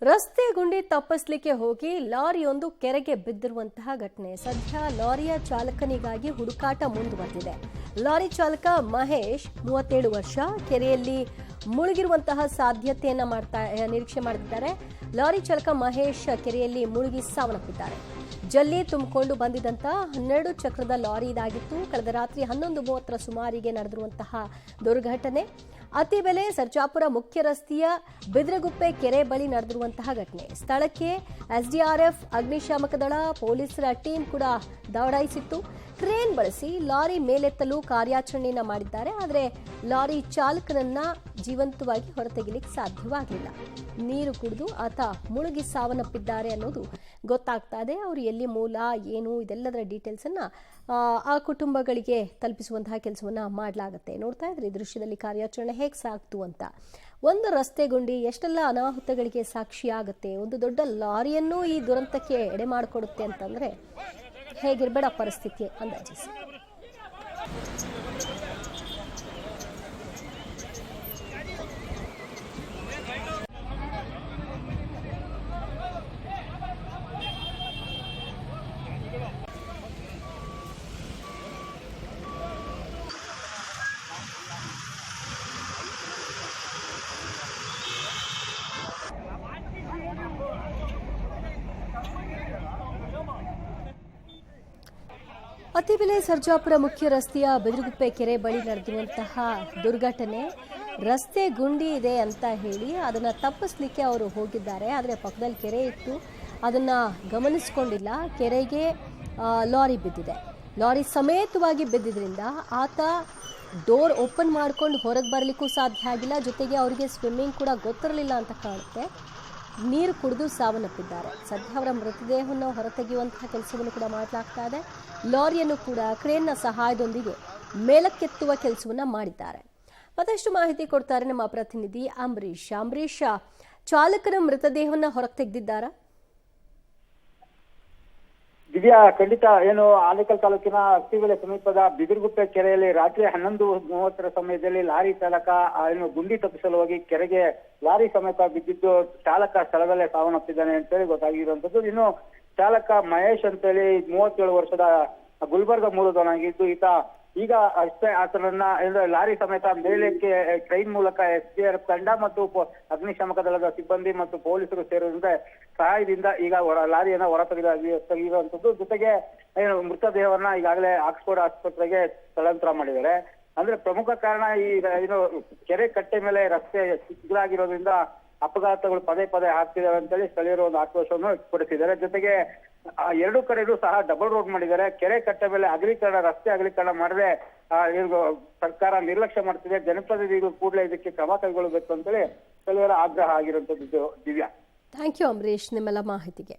ರಸ್ತೆ ಗುಂಡಿ ತಪ್ಪಿಸಲಿಕ್ಕೆ ಹೋಗಿ ಲಾರಿಯೊಂದು ಕೆರೆಗೆ ಬಿದ್ದಿರುವಂತಹ ಘಟನೆ. ಸದ್ಯ ಲಾರಿಯ ಚಾಲಕನಿಗಾಗಿ ಹುಡುಕಾಟ ಮುಂದುವರೆದಿದೆ. ಲಾರಿ ಚಾಲಕ ಮಹೇಶ್ 37 ವರ್ಷ ಕೆರೆಯಲ್ಲಿ ಮುಳುಗಿರುವಂತಹ ಸಾಧ್ಯತೆಯನ್ನ ನಿರೀಕ್ಷೆ ಮಾಡುತ್ತಿದ್ದಾರೆ. ಲಾರಿ ಚಾಲಕ ಮಹೇಶ್ ಕೆರೆಯಲ್ಲಿ ಮುಳುಗಿ ಸಾವನ್ನಪ್ಪಿದ್ದಾರೆ. ಜಲ್ಲಿ ತುಂಬಿಕೊಂಡು ಬಂದಿದ್ದಂತಹ 12 ಚಕ್ರದ ಲಾರಿ ಇದಾಗಿತ್ತು. ಕಳೆದ ರಾತ್ರಿ 11:30 ಸುಮಾರಿಗೆ ನಡೆದಿರುವಂತಹ ದುರ್ಘಟನೆ. ಅತಿಬೆಲೆ ಸರ್ಜಾಪುರ ಮುಖ್ಯ ರಸ್ತೆಯ ಬಿದ್ರಗುಪ್ಪೆ ಕೆರೆ ಬಳಿ ನಡೆದಿರುವಂತಹ ಘಟನೆ. ಸ್ಥಳಕ್ಕೆ ಎಸ್ಡಿಆರ್ಎಫ್, ಅಗ್ನಿಶಾಮಕ ದಳ, ಪೊಲೀಸರ ಟೀಮ್ ಕೂಡ ದೌಡಾಯಿಸಿತ್ತು. ಕ್ರೇನ್ ಬಳಸಿ ಲಾರಿ ಮೇಲೆತ್ತಲು ಕಾರ್ಯಾಚರಣೆಯನ್ನ ಮಾಡಿದ್ದಾರೆ. ಆದರೆ ಲಾರಿ ಚಾಲಕನನ್ನ ಜೀವಂತವಾಗಿ ಹೊರತೆಗೆಯಲಿಕ್ಕೆ ಸಾಧ್ಯವಾಗಿಲ್ಲ. ನೀರು ಕುಡಿದು ಆತ ಮುಳುಗಿ ಸಾವನ್ನಪ್ಪಿದ್ದಾರೆ ಅನ್ನೋದು ಗೊತ್ತಾಗ್ತಾ ಇದೆ. ಅವರು ಎಲ್ಲಿ ಮೂಲ ಏನು ಇದೆಲ್ಲದರ ಡೀಟೇಲ್ಸ್ ಅನ್ನ ಆ ಕುಟುಂಬಗಳಿಗೆ ತಲುಪಿಸುವಂತಹ ಕೆಲಸವನ್ನ ಮಾಡಲಾಗುತ್ತೆ. ನೋಡ್ತಾ ಇದ್ರಿ ದೃಶ್ಯದಲ್ಲಿ ಕಾರ್ಯಾಚರಣೆ ಹೇಗೆ ಸಾಕ್ತು ಅಂತ. ಒಂದು ರಸ್ತೆ ಗುಂಡಿ ಎಷ್ಟೆಲ್ಲ ಅನಾಹುತಗಳಿಗೆ ಸಾಕ್ಷಿಯಾಗುತ್ತೆ. ಒಂದು ದೊಡ್ಡ ಲಾರಿಯನ್ನು ಈ ದುರಂತಕ್ಕೆ ಎಡೆ ಮಾಡಿಕೊಡುತ್ತೆ ಅಂತಂದ್ರೆ ಹೇಗಿರಬೇಡ ಪರಿಸ್ಥಿತಿ ಅಂದಾಜಿಸಿ. ಅತಿಬೆಲೆ ಸರ್ಜಾಪುರ ಮುಖ್ಯ ರಸ್ತೆಯ ಬಿದ್ರಗುಪ್ಪೆ ಕೆರೆ ಬಳಿ ನಡೆದಿರುವಂತಹ ದುರ್ಘಟನೆ. ರಸ್ತೆ ಗುಂಡಿ ಇದೆ ಅಂತ ಹೇಳಿ ಅದನ್ನ ತಪ್ಪಿಸ್ಲಿಕ್ಕೆ ಅವರು ಹೋಗಿದ್ದಾರೆ. ಆದರೆ ಪಕ್ಕದಲ್ಲಿ ಕೆರೆ ಇತ್ತು, ಅದನ್ನ ಗಮನಿಸಿಕೊಂಡಿಲ್ಲ. ಕೆರೆಗೆ ಲಾರಿ ಬಿದ್ದಿದೆ. ಲಾರಿ ಸಮೇತವಾಗಿ ಬಿದ್ದಿದ್ರಿಂದ ಆತ ಡೋರ್ ಓಪನ್ ಮಾಡ್ಕೊಂಡು ಹೊರಗೆ ಬರಲಿಕ್ಕೂ ಸಾಧ್ಯ ಆಗಿಲ್ಲ. ಜೊತೆಗೆ ಅವರಿಗೆ ಸ್ವಿಮ್ಮಿಂಗ್ ಕೂಡ ಗೊತ್ತಿರಲಿಲ್ಲ ಅಂತ ಕಾಣುತ್ತೆ. ನೀರು ಕುಡಿದು ಸಾವನ್ನಪ್ಪಿದ್ದಾರೆ. ಸದ್ಯ ಅವರ ಮೃತದೇಹವನ್ನು ಹೊರತೆಗೆಯುವಂತಹ ಕೆಲಸವನ್ನು ಕೂಡ ಮಾಡಲಾಗ್ತಾ ಇದೆ. ಲಾರಿಯನ್ನು ಕೂಡ ಕ್ರೇನ್ನ ಸಹಾಯದೊಂದಿಗೆ ಮೇಲಕ್ಕೆತ್ತುವ ಕೆಲಸವನ್ನ ಮಾಡಿದ್ದಾರೆ. ಮತ್ತಷ್ಟು ಮಾಹಿತಿ ಕೊಡ್ತಾರೆ ನಮ್ಮ ಪ್ರತಿನಿಧಿ ಅಂಬರೀಶ್. ಚಾಲಕನ ಮೃತದೇಹವನ್ನು ಹೊರಗೆ ತೆಗೆದಿದ್ದಾರಾ? ದಿವ್ಯಾ, ಖಂಡಿತ. ಏನು ಆನೇಕಲ್ ತಾಲೂಕಿನ ಅತ್ತಿಬೆಲೆ ಸಮೀಪದ ಬಿದಿರುಗುಪ್ಪೆ ಕೆರೆಯಲ್ಲಿ ರಾತ್ರಿ 11:30 ಸಮಯದಲ್ಲಿ ಲಾರಿ ಚಾಲಕ ಏನು ಗುಂಡಿ ತಪ್ಪಿಸಲು ಹೋಗಿ ಕೆರೆಗೆ ಲಾರಿ ಸಮೇತ ಬಿದ್ದಿದ್ದು ಚಾಲಕ ಸ್ಥಳದಲ್ಲೇ ಸಾವನ್ನಪ್ಪಿದ್ದಾನೆ ಅಂತೇಳಿ ಗೊತ್ತಾಗಿರುವಂತದ್ದು. ಇನ್ನು ಚಾಲಕ ಮಹೇಶ್ ಅಂತೇಳಿ 37 ವರ್ಷದ ಗುಲ್ಬರ್ಗ ಮೂಲದವನಾಗಿದ್ದು ಈತ ಈಗ ಅಷ್ಟೇ ಆತನನ್ನ ಲಾರಿ ಸಮೇತ ಮೇಲಕ್ಕೆ ಟ್ರೈನ್ ಮೂಲಕ ಎಸ್ಡಿಆರ್ಎಫ್ ತಂಡ ಮತ್ತು ಅಗ್ನಿಶಾಮಕ ದಳದ ಸಿಬ್ಬಂದಿ ಮತ್ತು ಪೊಲೀಸರು ಸೇರಿದಂತೆ ಸಹಾಯದಿಂದ ಈಗ ಲಾರಿಯನ್ನ ಹೊರ ತೆಗೆದಿರುವಂತದ್ದು. ಜೊತೆಗೆ ಮೃತದೇಹವನ್ನ ಈಗಾಗಲೇ ಆಕ್ಸ್ಫೋರ್ಡ್ ಆಸ್ಪತ್ರೆಗೆ ಸ್ಥಳಾಂತರ ಮಾಡಿದ್ದಾರೆ. ಅಂದ್ರೆ ಪ್ರಮುಖ ಕಾರಣ ಈ ಕೆರೆ ಕಟ್ಟೆ ಮೇಲೆ ರಸ್ತೆ ಚಿಕ್ಕದಾಗಿರೋದ್ರಿಂದ ಅಪಘಾತಗಳು ಪದೇ ಪದೇ ಆಗ್ತಿದಾವೆ ಅಂತೇಳಿ ಸ್ಥಳೀಯರು ಒಂದು ಆಕ್ರೋಶವನ್ನು ವ್ಯಕ್ತಪಡಿಸಿದ್ದಾರೆ. ಜೊತೆಗೆ ಎರಡು ಕಡೆಗೂ ಸಹ ಡಬಲ್ ರೋಡ್ ಮಾಡಿದ್ದಾರೆ. ಕೆರೆ ಕಟ್ಟೆ ಮೇಲೆ ರಸ್ತೆ ಅಗಲೀಕರಣ ಮಾಡದೆ ಸರ್ಕಾರ ನಿರ್ಲಕ್ಷ್ಯ ಮಾಡ್ತಿದೆ. ಜನಪ್ರತಿನಿಧಿಗಳು ಕೂಡಲೇ ಇದಕ್ಕೆ ಕ್ರಮ ಕೈಗೊಳ್ಳಬೇಕು ಅಂತೇಳಿ ಸ್ಥಳೀಯರ ಆಗ್ರಹ ಆಗಿರುವಂತದ್ದು. ದಿವ್ಯಾ, ಥ್ಯಾಂಕ್ ಯು ಅಂಬರೀಶ್ ನಿಮ್ಮೆಲ್ಲ ಮಾಹಿತಿಗೆ.